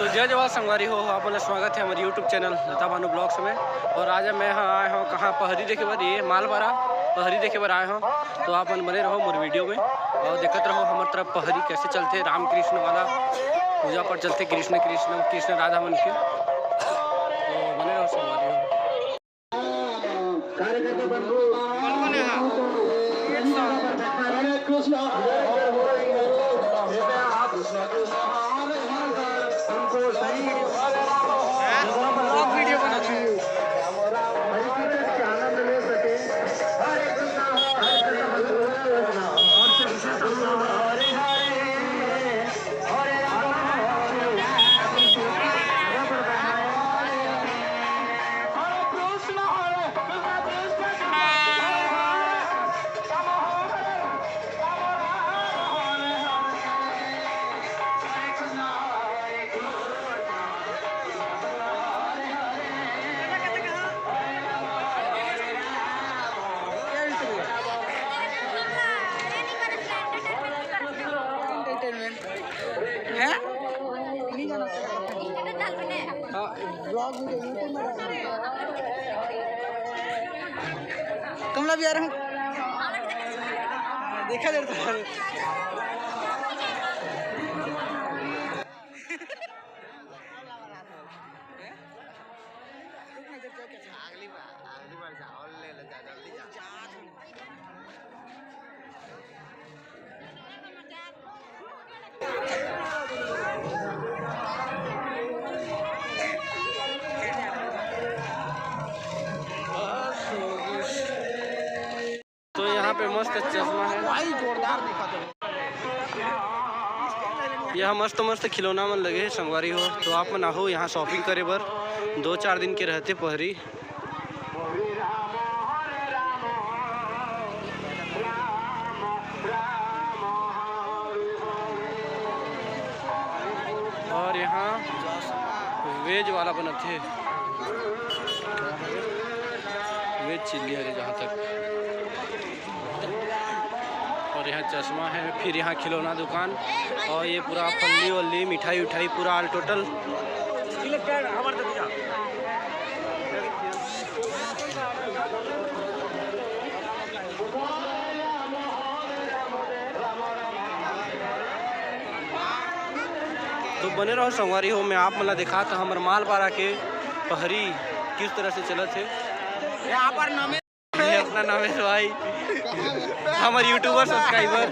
तो जय जवाहर संगवारी हो आपका स्वागत है हमारे यूट्यूब चैनल लता भानु ब्लॉग्स में। और आज मैं यहाँ आया हूँ कहाँ पहरी देखे बार, ये मालवाड़ा पहरी देखे बार आए हूँ। तो आप बने रहो मोर वीडियो में और देखते रहो हमारे तरफ पहरी कैसे चलते, राम कृष्ण वाला पूजा पर चलते, कृष्ण कृष्ण कृष्ण राधा मन के। तो बने रहो संगवारी हो। वीडियो बनाते हैं आनंद ले सके। कमला भी आ रहा हूँ देखा जाता है। अगली बार जाओ ले ले जा जल्दी जा। तो यहाँ पे मस्त चश्मा है भाई, जोरदार दिखा दो। यहाँ मस्त मस्त खिलौना मन लगे संगवारी हो। तो आप मन आओ यहाँ शॉपिंग करे बर, 2-4 दिन के रहते पहरी। और यहाँ वेज वाला बनाते, वेज चिल्ली है जहाँ तक। और यहाँ चश्मा है, फिर यहाँ खिलौना दुकान, और ये पूरा फल्ली वल्ली मिठाई उठाई पूरा ऑल टोटल। तो बने रहो संगवारी हो। मैं आप मला दिखा था हमारे मालवाड़ा के पहरी किस तरह से चलत है। यहाँ पर नाम अपना नाम है भाई हमारे यूट्यूबर सब्सक्राइबर।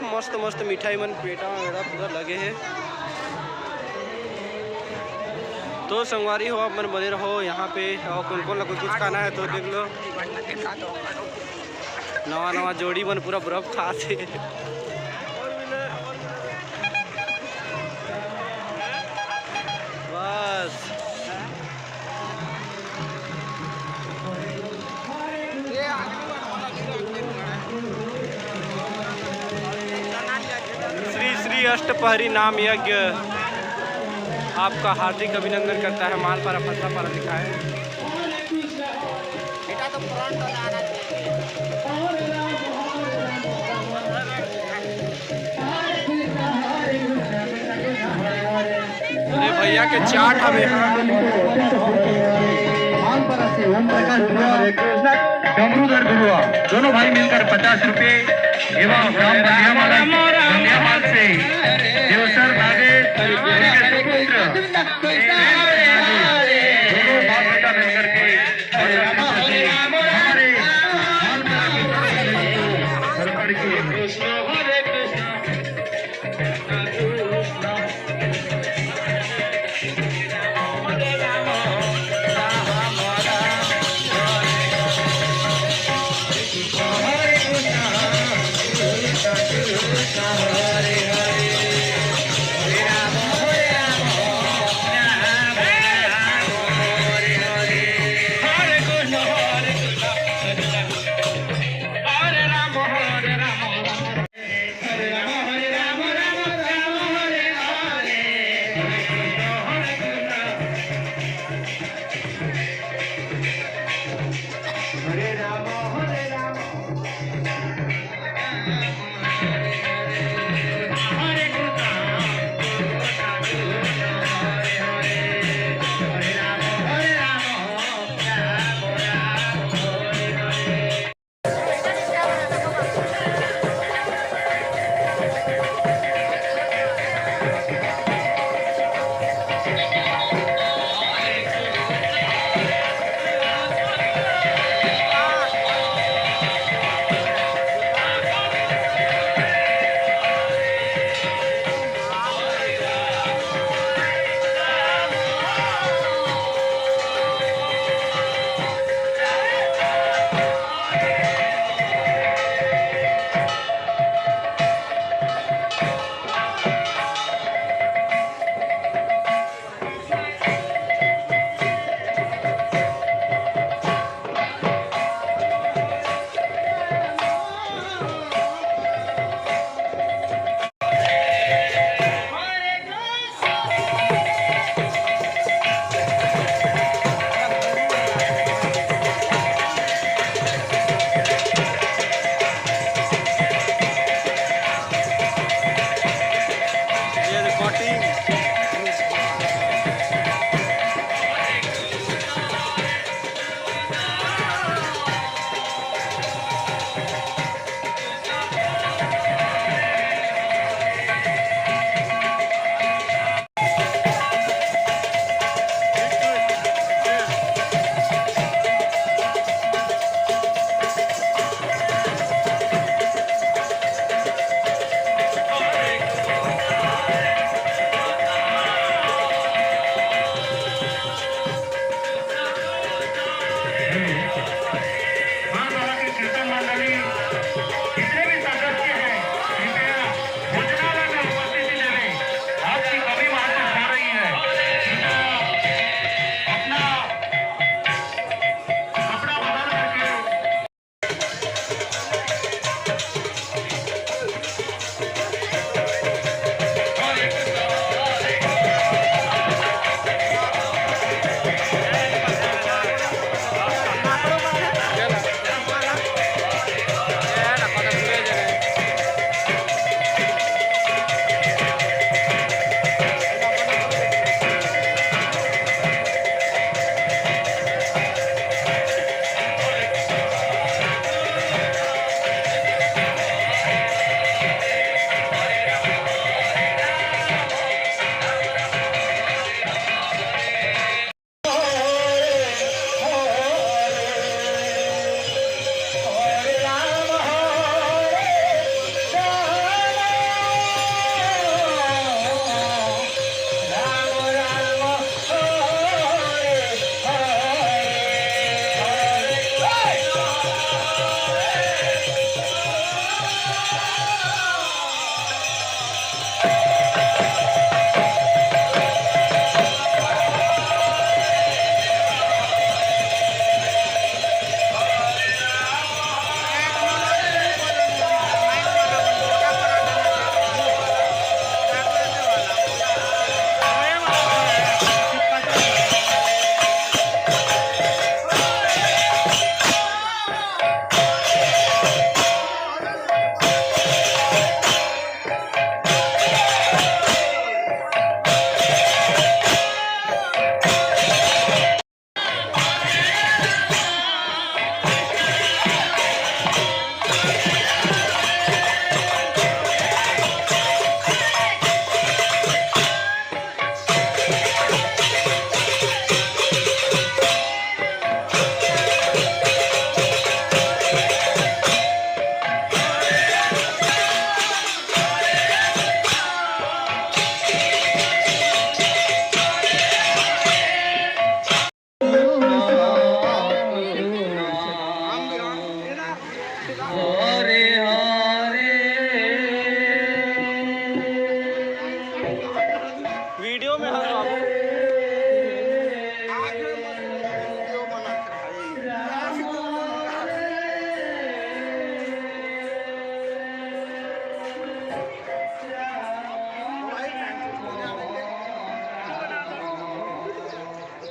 मस्त मस्त मिठाई मन पेटा वगैरह पूरा लगे हैं। तो संगवारी हो आप मन बने रहो यहाँ पे। और कौन कौन कुछ कुछ खाना है तो देख लो। नवा नवा जोड़ी मन पूरा बर्फ खाते। बस श्री श्री अष्टपहरी नाम यज्ञ आपका हार्दिक अभिनंदन करता है। मालवाड़ा फंसापारा लिखा है। अरे भैया के चाट हमें डमरूधर गुरुआ दोनों भाई मिलकर 50 रुपए एवं बंदियामाल से देवसर नागेश उनके सुपुत्र दोनों बाप बेटा मिलकर के हरे राम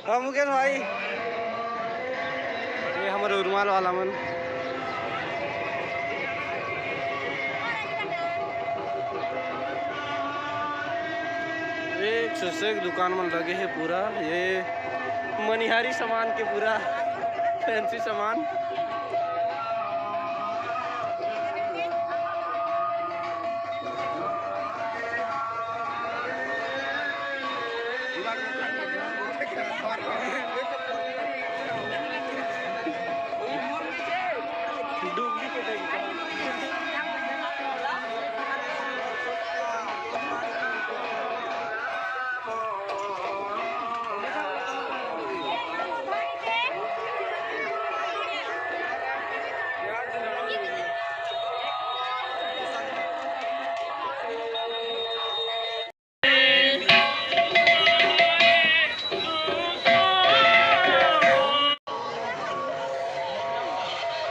हाँ मुकेश भाई, ये हमारे रुमाल वाला मन। एक से एक दुकान में लगे है पूरा, ये मनिहारी सामान के पूरा फैंसी सामान।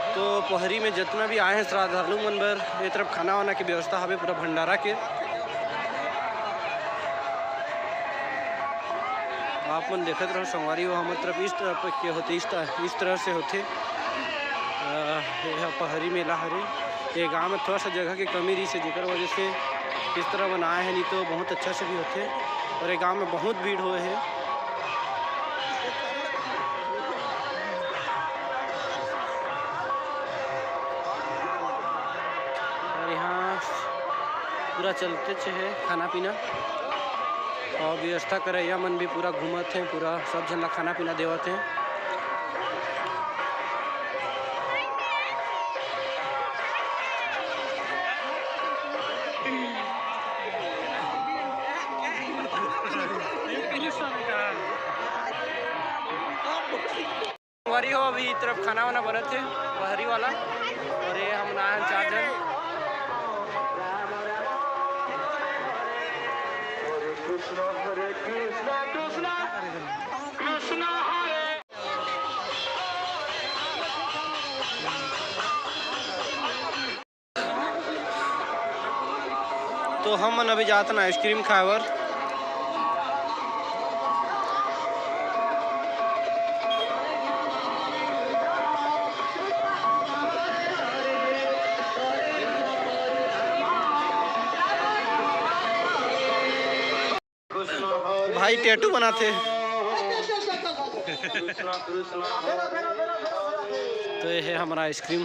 तो पहरी में जितना भी आए हैं श्रद्धालु मन बर ये तरफ खाना वाना की व्यवस्था हवे पूरा भंडारा के। आप मन देखते रहो संगवारी हो, हमारे तरफ इस तरफ के होते इस तरह से होते पहरी मेला हरे। ये गांव में थोड़ा सा जगह की कमी रही से जेकर वजह से इस तरह बनाए हैं, नहीं तो बहुत अच्छा से भी होते। और ये गांव में बहुत भीड़ हुए है। पूरा चलते है खाना पीना और व्यवस्था करैया मन भी पूरा घूमत हैं, पूरा सब जन ला खाना पीना देवत हैं। संगवारी हो अभी तरफ खाना वाना बनत है पहरी वाला, और ये हम ना 4 जन। Hare Krishna, Krishna Krishna Hare। तो हम मन अभी जाते ना आइसक्रीम खावर। भाई टैटू बनाते। तो ये है हमारा आइसक्रीम,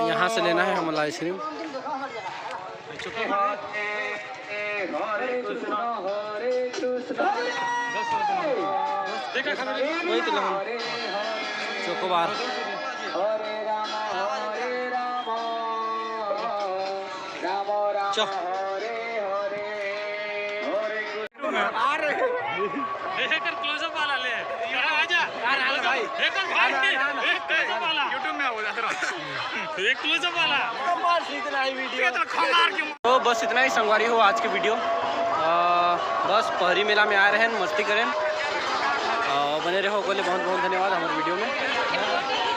यहाँ से लेना है हमारा आइसक्रीम। वही तो चोकोबार। क्लोजअप वाला ले आजा भाई, एक क्लोजअप वाला YouTube में हो जाता है, एक क्लोजअप वाला बस इतना ही वीडियो। तो बस इतना ही संगवारी हो आज की वीडियो। बस पहरी मेला में आ रहे हैं, मस्ती करें, बने रहो। बोले बहुत बहुत धन्यवाद हमारे वीडियो में।